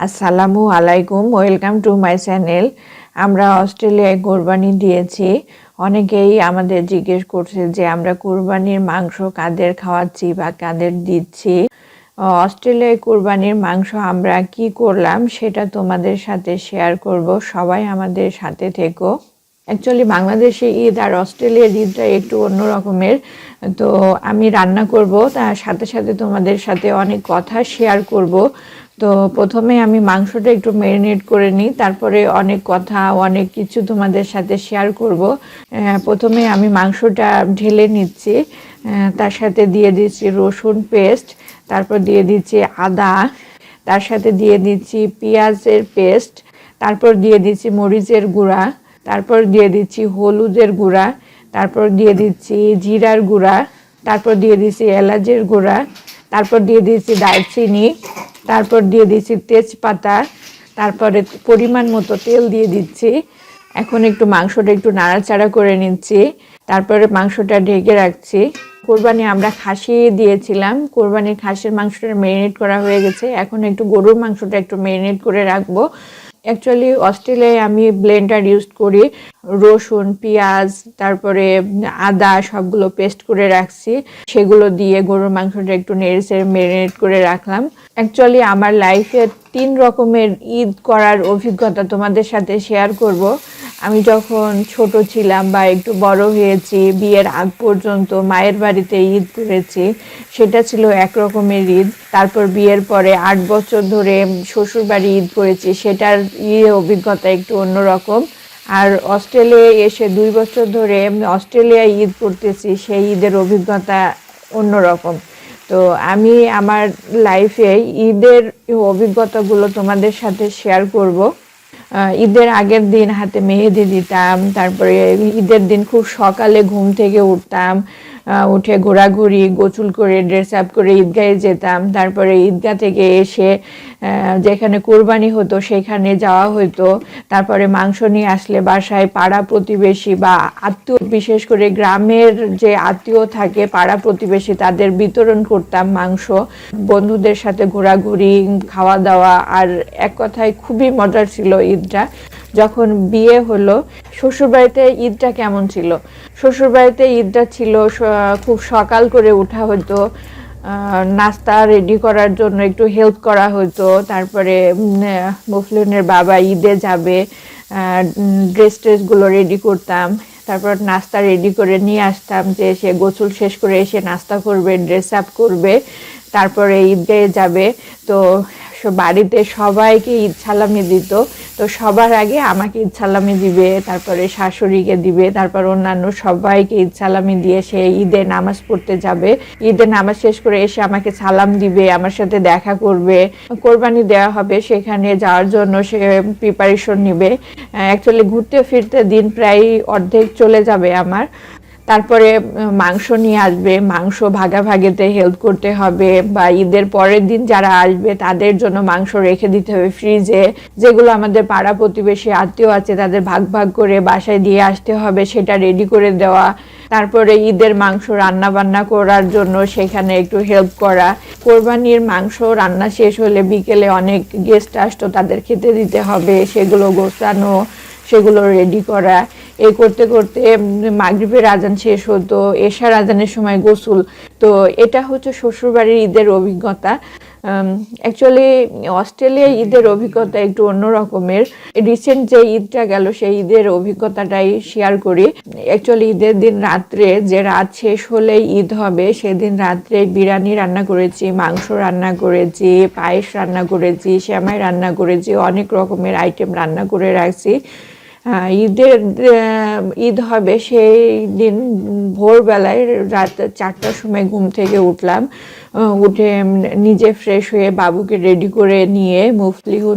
আসসালামু আলাইকুম, welcome to my channel. আমরা অস্ট্রেলিয়ায় কোরবানি দিয়েছি। অনেকেই আমাদের জিজ্ঞেস করছে যে আমরা কোরবানির মাংস কাদের খাওয়াচ্ছি বা কাদের দিচ্ছি। অস্ট্রেলিয়ায় কোরবানির মাংস আমরা কি করলাম সেটা তোমাদের সাথে শেয়ার করব। সবাই আমাদের সাথে থেকো। অ্যাকচুয়ালি বাংলাদেশে ঈদ আর অস্ট্রেলিয়ার ঈদটা একটু অন্য রকমের। তো আমি রান্না করব, তার সাথে সাথে তোমাদের সাথে অনেক কথা শেয়ার করব। তো প্রথমে আমি মাংসটা একটু ম্যারিনেট করে নিই, তারপরে অনেক কথা অনেক কিছু তোমাদের সাথে শেয়ার করব। প্রথমে আমি মাংসটা ঢেলে নিচ্ছি, তার সাথে দিয়ে দিচ্ছি রসুন পেস্ট, তারপর দিয়ে দিচ্ছি আদা, তার সাথে দিয়ে দিচ্ছি পেঁয়াজের পেস্ট, তারপর দিয়ে দিচ্ছি মরিচের গুঁড়া, তারপর দিয়ে দিচ্ছি হলুদের গুঁড়া, তারপর দিয়ে দিচ্ছি জিরার গুঁড়া, তারপর দিয়ে দিচ্ছি এলাচের গুঁড়া, তারপর দিয়ে দিচ্ছি দারচিনি, তারপর দিয়ে দিচ্ছি তেজপাতা, তারপরে পরিমাণ মতো তেল দিয়ে দিচ্ছি। এখন একটু মাংসটা একটু নাড়াচাড়া করে নিচ্ছি, তারপরে মাংসটা ঢেকে রাখছি। কোরবানি আমরা খাসি দিয়েছিলাম, কোরবানির খাসির মাংসটা ম্যারিনেট করা হয়ে গেছে। এখন একটু গরুর মাংসটা একটু ম্যারিনেট করে রাখবো। অ্যাকচুয়ালি অস্ট্রেলিয়ায় আমি ব্লেন্ডার ইউজ করি, রসুন পেঁয়াজ তারপরে আদা সবগুলো পেস্ট করে রাখছি, সেগুলো দিয়ে গরুর মাংসটা একটু নেড়ে ম্যারিনেট করে রাখলাম। অ্যাকচুয়ালি আমার লাইফে 3 রকমের ঈদ করার অভিজ্ঞতা তোমাদের সাথে শেয়ার করব। আমি যখন ছোট ছিলাম বা একটু বড় হয়েছি, বিয়ের আগ পর্যন্ত মায়ের বাড়িতে ঈদ করেছি, সেটা ছিল এক রকমের ঈদ। তারপর বিয়ের পরে 8 বছর ধরে শ্বশুর বাড়ি ঈদ করেছি, সেটার অভিজ্ঞতা একটু অন্যরকম। আর অস্ট্রেলিয়ায় এসে 2 বছর ধরে অস্ট্রেলিয়ায় ঈদ করতেছি, সেই ঈদের অভিজ্ঞতা অন্যরকম। তো আমি আমার লাইফে ঈদের অভিজ্ঞতাগুলো তোমাদের সাথে শেয়ার করব। ঈদের আগের দিন হাতে মেহেদি দিতাম, তারপরে ঈদের দিন খুব সকালে ঘুম থেকে উঠতাম, উঠে ঘোরাঘুরি গোসল করে ড্রেস আপ করে ঈদগাহে যেতাম। তারপরে ঈদগাহ থেকে এসে যেখানে কোরবানি হতো সেখানে যাওয়া হতো। তারপরে মাংস নিয়ে আসলে বাসায় পাড়া প্রতিবেশী বা আত্মীয়, বিশেষ করে গ্রামের যে আত্মীয় থাকে পাড়া প্রতিবেশী, তাদের বিতরণ করতাম মাংস। বন্ধুদের সাথে ঘোরাঘুরি খাওয়া দাওয়া, আর এক কথায় খুবই মজার ছিল ঈদটা। যখন বিয়ে হলো, শ্বশুরবাড়িতে ঈদটা কেমন ছিল? শ্বশুরবাড়িতে ঈদটা ছিল খুব সকাল করে ওঠা হতো, নাস্তা রেডি করার জন্য একটু হেল্প করা হতো। তারপরে মুফলিনের বাবা ঈদে যাবে, ড্রেসগুলো রেডি করতাম, তারপর নাস্তা রেডি করে নিয়ে আসতাম, যে সে গোসল শেষ করে এসে নাস্তা করবে, ড্রেস আপ করবে, তারপরে ঈদগাহে যাবে। তো বাড়িতে সবাইকে ঈদ সালামি দিত। তো সবার আগে আমাকে ঈদ সালামি দিবে, তারপরে শাশুড়িকে দিবে, তারপর অন্যান্য সবাইকে ঈদ সালামি দিয়ে সে ঈদে নামাজ পড়তে যাবে। ঈদে নামাজ শেষ করে এসে আমাকে সালাম দিবে, আমার সাথে দেখা করবে। কোরবানি দেওয়া হবে, সেখানে যাওয়ার জন্য সে প্রিপারেশন নিবে। অ্যাকচুয়ালি ঘুরতে ফিরতে দিন প্রায় অর্ধেক চলে যাবে আমার। তারপরে মাংস নিয়ে আসবে, মাংস ভাগাভাগিতে হেল্প করতে হবে, বা ঈদের পরের দিন যারা আসবে তাদের জন্য মাংস রেখে দিতে হবে ফ্রিজে। যেগুলো আমাদের পাড়া প্রতিবেশী আত্মীয় আছে তাদের ভাগ ভাগ করে বাসায় দিয়ে আসতে হবে, সেটা রেডি করে দেওয়া। তারপরে ঈদের মাংস রান্না বান্না করার জন্য সেখানে একটু হেল্প করা। কোরবানির মাংস রান্না শেষ হলে বিকেলে অনেক গেস্ট আসতো, তাদের খেতে দিতে হবে, সেগুলো গোছানো, সেগুলো রেডি করা। এই করতে করতে মাগরিবের আজান শেষ হতো, এশার আজানের সময় গোসল। তো এটা হচ্ছে শ্বশুরবাড়ির ঈদের অভিজ্ঞতা। অ্যাকচুয়ালি অস্ট্রেলিয়ায় ঈদের অভিজ্ঞতা একটু অন্য রকমের। রিসেন্ট যে ঈদটা গেল সেই ঈদের অভিজ্ঞতাটাই শেয়ার করি। অ্যাকচুয়ালি ঈদের দিন রাত্রে, যে রাত শেষ হলেই ঈদ হবে, সেদিন রাত্রে বিরিয়ানি রান্না করেছি, মাংস রান্না করেছি, পায়েস রান্না করেছি, সেমাই রান্না করেছি, অনেক রকমের আইটেম রান্না করে রাখছি। ঈদ হবে সেই দিন ভোরবেলায় রাত 4টার সময় ঘুম থেকে উঠলাম। উঠে নিজে ফ্রেশ হয়ে বাবুকে রেডি করে নিয়ে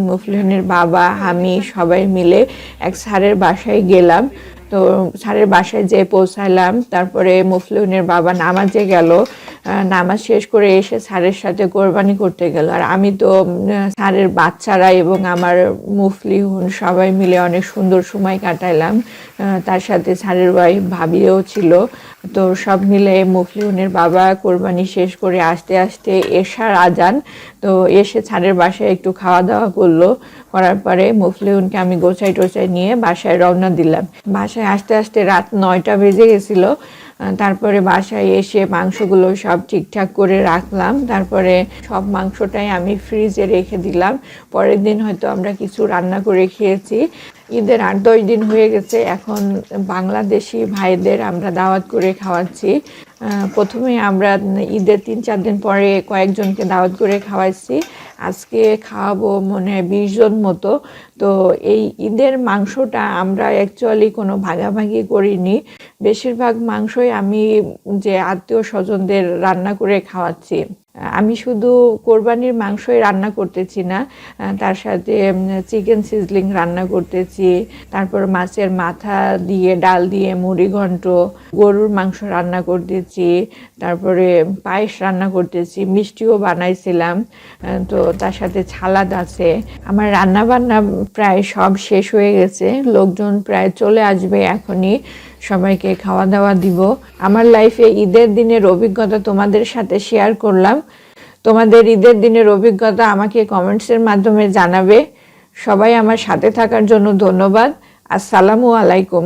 মুফলিনের বাবা, আমি সবাই মিলে এক স্যারের বাসায় গেলাম। তো স্যারের বাসায় যেয়ে পৌঁছাইলাম, তারপরে মুফলিউনের বাবা নামাজে গেল, নামাজ শেষ করে এসে স্যারের সাথে কোরবানি করতে গেল। আর আমি তো স্যারের বাচ্চারা এবং আমার মুফলিহুন সবাই মিলে অনেক সুন্দর সময় কাটাইলাম। তার সাথে স্যারের ওয়াইফ ভাবিও ছিল। তো সব মিলে মুফলিহুনের বাবা কোরবানি শেষ করে আসতে আসতে এশার আজান। তো এসে স্যারের বাসায় একটু খাওয়া দাওয়া করলো, করার পরে মুফলিহুনকে আমি গোছাই টোছাই নিয়ে বাসায় রওনা দিলাম। বাসায় আসতে আসতে রাত 9টা বেজে গেছিলো। তারপরে বাসায় এসে মাংসগুলো সব ঠিকঠাক করে রাখলাম, তারপরে সব মাংসটাই আমি ফ্রিজে রেখে দিলাম। পরের দিন হয়তো আমরা কিছু রান্না করে খেয়েছি। ঈদের 8-10 দিন হয়ে গেছে, এখন বাংলাদেশি ভাইদের আমরা দাওয়াত করে খাওয়াচ্ছি। প্রথমে আমরা ঈদের 3-4 দিন পরে কয়েকজনকে দাওয়াত করে খাওয়াইছি, আজকে খাওয়াবো মনে হয় 20 জন মতো। তো এই ঈদের মাংসটা আমরা অ্যাকচুয়ালি কোনো ভাগাভাগি করিনি, বেশিরভাগ মাংসই আমি যে আত্মীয় স্বজনদের রান্না করে খাওয়াচ্ছি। আমি শুধু কোরবানির মাংসই রান্না করতেছি না, তার সাথে চিকেন সিজলিং রান্না করতেছি, তারপর মাছের মাথা দিয়ে ডাল দিয়ে মুড়ি ঘন্ট, গরুর মাংস রান্না করতেছি, তারপরে পায়েস রান্না করতেছি, মিষ্টিও বানাইছিলাম। তো তার সাথে সালাদ আছে। আমার রান্না বান্না প্রায় সব শেষ হয়ে গেছে, লোকজন প্রায় চলে আসবে এখনই, সবাইকে খাওয়া দাওয়া দিব। আমার লাইফে ঈদের দিনের অভিজ্ঞতা তোমাদের সাথে শেয়ার করলাম। তোমাদের ঈদের দিনের অভিজ্ঞতা আমাকে কমেন্টসের মাধ্যমে জানাবে। সবাই আমার সাথে থাকার জন্য ধন্যবাদ। আসসালামু আলাইকুম।